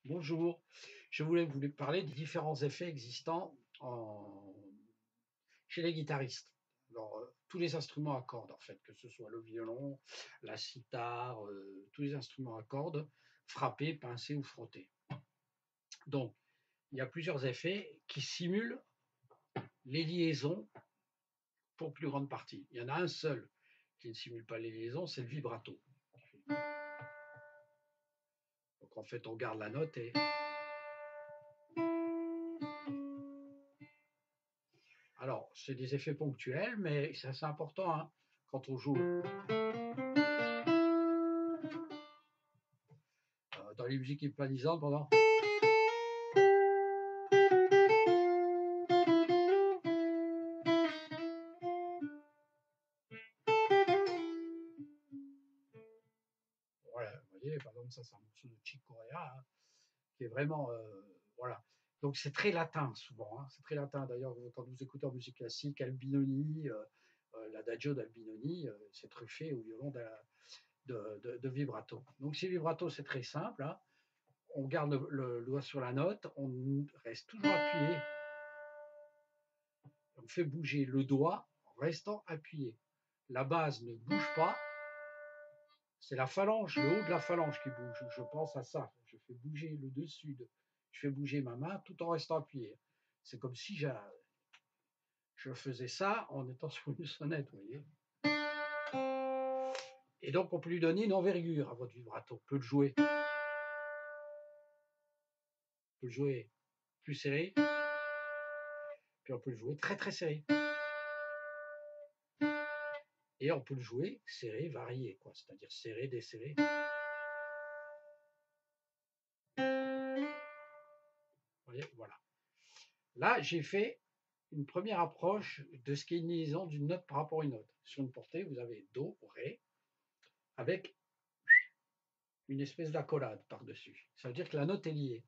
Bonjour, je voulais vous parler des différents effets existants chez les guitaristes. Alors, tous les instruments à cordes, en fait, que ce soit le violon, la sitar, tous les instruments à cordes, frappés, pincés ou frottés. Donc, il y a plusieurs effets qui simulent les liaisons pour plus grande partie. Il y en a un seul qui ne simule pas les liaisons, c'est le vibrato. Donc, en fait, on garde la note et... Alors, c'est des effets ponctuels, mais c'est assez important hein, quand on joue. Dans les musiques hypnotisantes, pendant. Voilà, vous voyez, par exemple, ça, c'est un morceau de Chick Corea, hein, qui est vraiment. Voilà. Donc, c'est très latin, souvent. Hein, c'est très latin. D'ailleurs, quand vous écoutez en musique classique, Albinoni, l'adagio d'Albinoni, c'est truffé au violon de vibrato. Donc, ces vibrato, c'est très simple. Hein. On garde le doigt sur la note, on reste toujours appuyé. On fait bouger le doigt en restant appuyé. La base ne bouge pas. C'est la phalange, le haut de la phalange qui bouge. Je pense à ça. Je fais bouger le dessus. Je fais bouger ma main tout en restant appuyé. C'est comme si je faisais ça en étant sur une sonnette, vous voyez. Et donc, on peut lui donner une envergure à votre vibrato. On peut le jouer. On peut le jouer plus serré. Puis on peut le jouer très très serré. Et on peut le jouer serré, varié, quoi. C'est-à-dire serré, desserré. Vous voyez, voilà. Là, j'ai fait une première approche de ce qu'est une liaison d'une note par rapport à une autre. Sur une portée, vous avez Do, Ré, avec une espèce d'accolade par-dessus. Ça veut dire que la note est liée.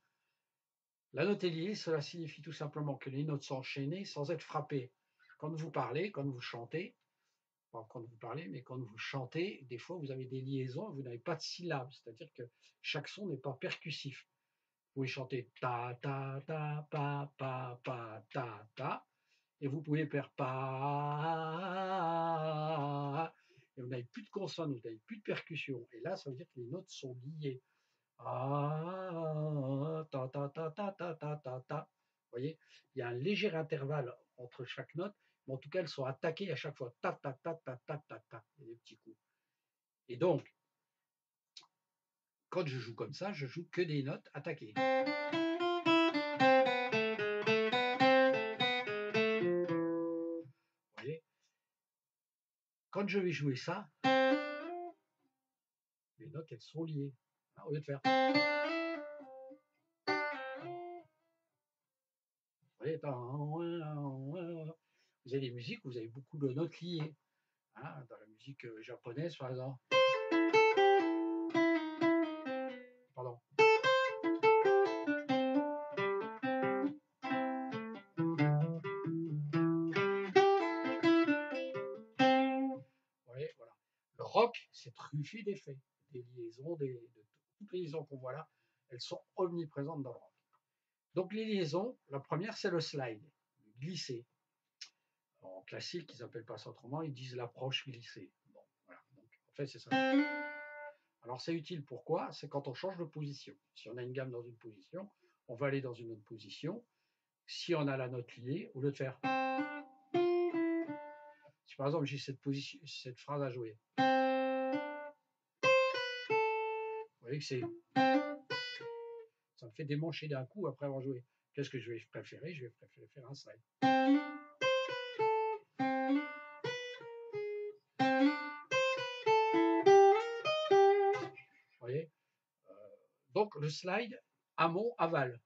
La note est liée, cela signifie tout simplement que les notes sont enchaînées sans être frappées. Quand vous parlez, quand vous chantez, pas quand vous parlez, mais quand vous chantez, des fois vous avez des liaisons, vous n'avez pas de syllabes, c'est-à-dire que chaque son n'est pas percussif. Vous pouvez chanter ta ta ta pa pa pa ta ta, et vous pouvez faire pa, et vous n'avez plus de consonnes, vous n'avez plus de percussion. Et là, ça veut dire que les notes sont liées. Ah, ta ta ta ta ta ta ta ta. Vous voyez, il y a un léger intervalle entre chaque note, mais en tout cas, elles sont attaquées à chaque fois. Ta ta ta ta ta ta ta. Il y a des petits coups. Et donc, quand je joue comme ça, je joue que des notes attaquées. Vous voyez, quand je vais jouer ça, les notes, elles sont liées. Au lieu de faire. Vous voyez, vous avez des musiques où vous avez beaucoup de notes liées. Hein, dans la musique japonaise, par exemple. Pardon. Vous voyez, voilà. Le rock, c'est truffé d'effets, des liaisons, toutes les liaisons qu'on voit là, elles sont omniprésentes dans le rock. Donc les liaisons, la première, c'est le slide, le glisser. En classique, ils n'appellent pas ça autrement, ils disent l'approche glissée. Bon, voilà. Donc, en fait, c'est ça. Alors c'est utile, pourquoi? C'est quand on change de position. Si on a une gamme dans une position, on va aller dans une autre position. Si on a la note liée, au lieu de faire... Si par exemple j'ai cette phrase à jouer, vous voyez que c'est... Ça me fait démancher d'un coup après avoir joué. Qu'est-ce que je vais préférer? Je vais préférer faire un slide. Vous voyez, donc le slide, amont, aval.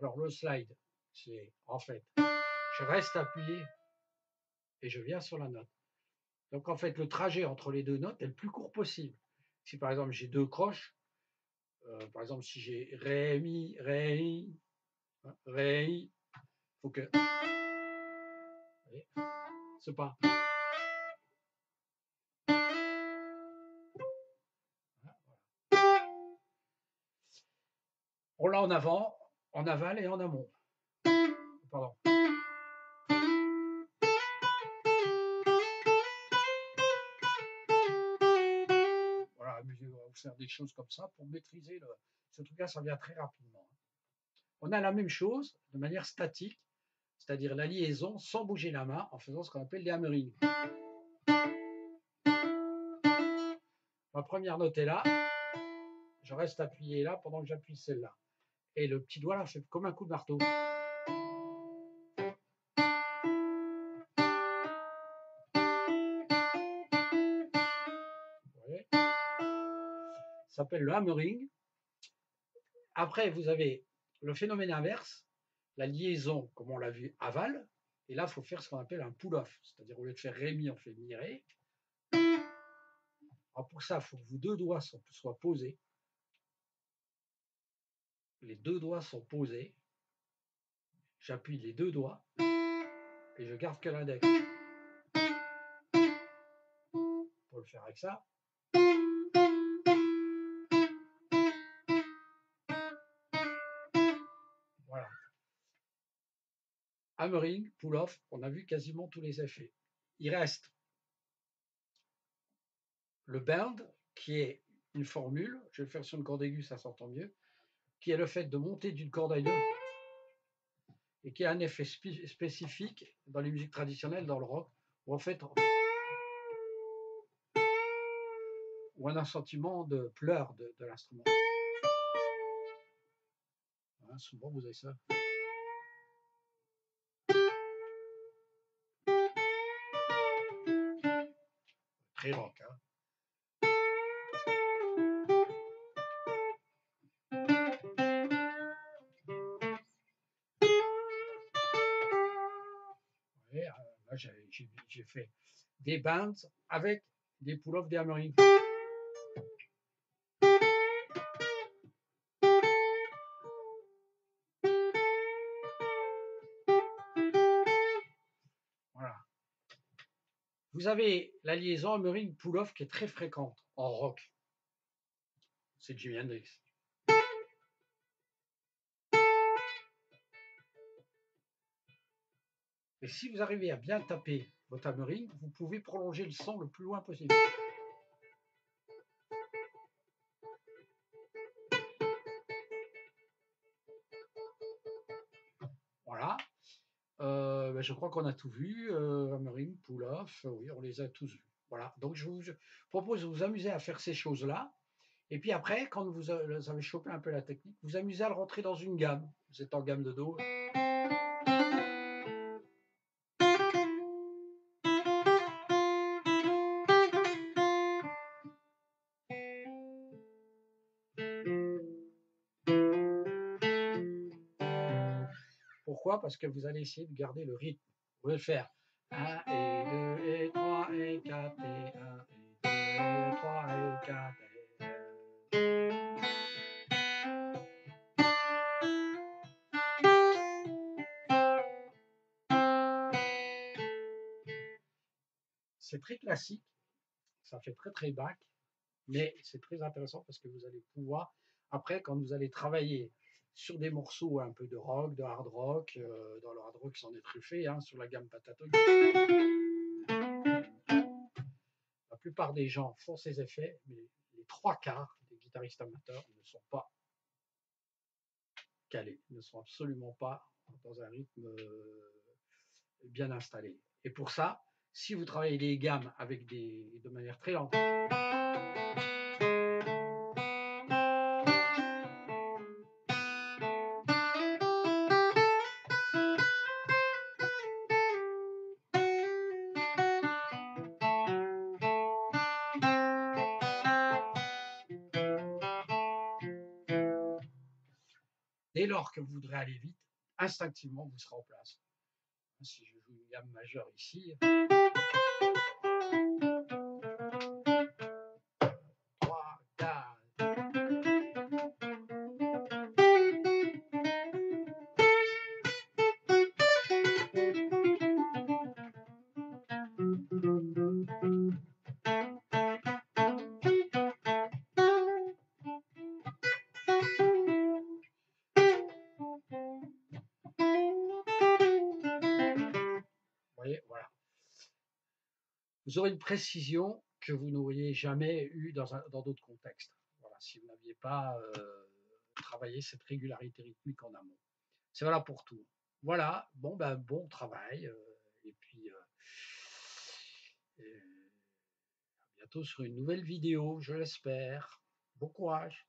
Alors le slide, c'est en fait, je reste appuyé et je viens sur la note. Donc en fait, le trajet entre les deux notes est le plus court possible. Si par exemple j'ai deux croches, par exemple si j'ai ré, mi, ré, il faut que... Vous voyez, c'est pas... Voilà en avant, en aval et en amont. Pardon. Voilà, amusez-vous à vous faire des choses comme ça pour maîtriser ce truc-là, ça vient très rapidement. On a la même chose de manière statique, c'est-à-dire la liaison sans bouger la main en faisant ce qu'on appelle les hammering. Ma première note est là, je reste appuyé là pendant que j'appuie celle-là. Et le petit doigt là fait comme un coup de marteau. Vous voyez ? Ça s'appelle le hammering. Après, vous avez le phénomène inverse, la liaison, comme on l'a vu, aval. Et là, il faut faire ce qu'on appelle un pull-off. C'est-à-dire, au lieu de faire Rémi, on fait mi-ré. Alors pour ça, il faut que vos deux doigts soient posés. Les deux doigts sont posés. J'appuie les deux doigts et je garde que l'index. Pour le faire avec ça. Voilà. Hammering, pull-off, on a vu quasiment tous les effets. Il reste le bend, qui est une formule, je vais le faire sur une corde aiguë, ça s'entend mieux, qui est le fait de monter d'une corde à une autre, et qui a un effet spécifique dans les musiques traditionnelles, dans le rock, où en fait, on a un sentiment de pleurs de l'instrument. Hein, souvent, vous avez ça. Très rock, hein. Et, là, j'ai fait des bands avec des pull-offs, des hammering. Voilà. Vous avez la liaison hammering pull-off qui est très fréquente en rock. C'est Jimi Hendrix. Et si vous arrivez à bien taper votre hammering, vous pouvez prolonger le son le plus loin possible. Voilà. Je crois qu'on a tout vu. Hammering, pull-off, oui, on les a tous vus. Voilà. Donc je vous propose de vous amuser à faire ces choses-là. Et puis après, quand vous avez chopé un peu la technique, vous amusez à le rentrer dans une gamme. Vous êtes en gamme de Do. Pourquoi? Parce que vous allez essayer de garder le rythme. Vous allez faire 1 et 2 et 3 et 4 et 1 et 2 et 3 et 4 et... C'est très classique, ça fait très très bac, mais c'est très intéressant parce que vous allez pouvoir, après, quand vous allez travailler sur des morceaux un peu de rock, de hard rock, dans le hard rock, c'en est truffé, hein, sur la gamme Pataton. La plupart des gens font ces effets, mais les trois quarts des guitaristes amateurs ne sont pas calés, ne sont absolument pas dans un rythme bien installé. Et pour ça, si vous travaillez les gammes avec de manière très lente, dès lors que vous voudrez aller vite, instinctivement, vous serez en place. Si je joue une gamme majeure ici, 3, 4. vous aurez une précision que vous n'auriez jamais eue dans d'autres contextes. Voilà, si vous n'aviez pas travaillé cette régularité rythmique en amont. C'est valable pour tout. Voilà, bon ben bon travail et puis à bientôt sur une nouvelle vidéo, je l'espère. Bon courage.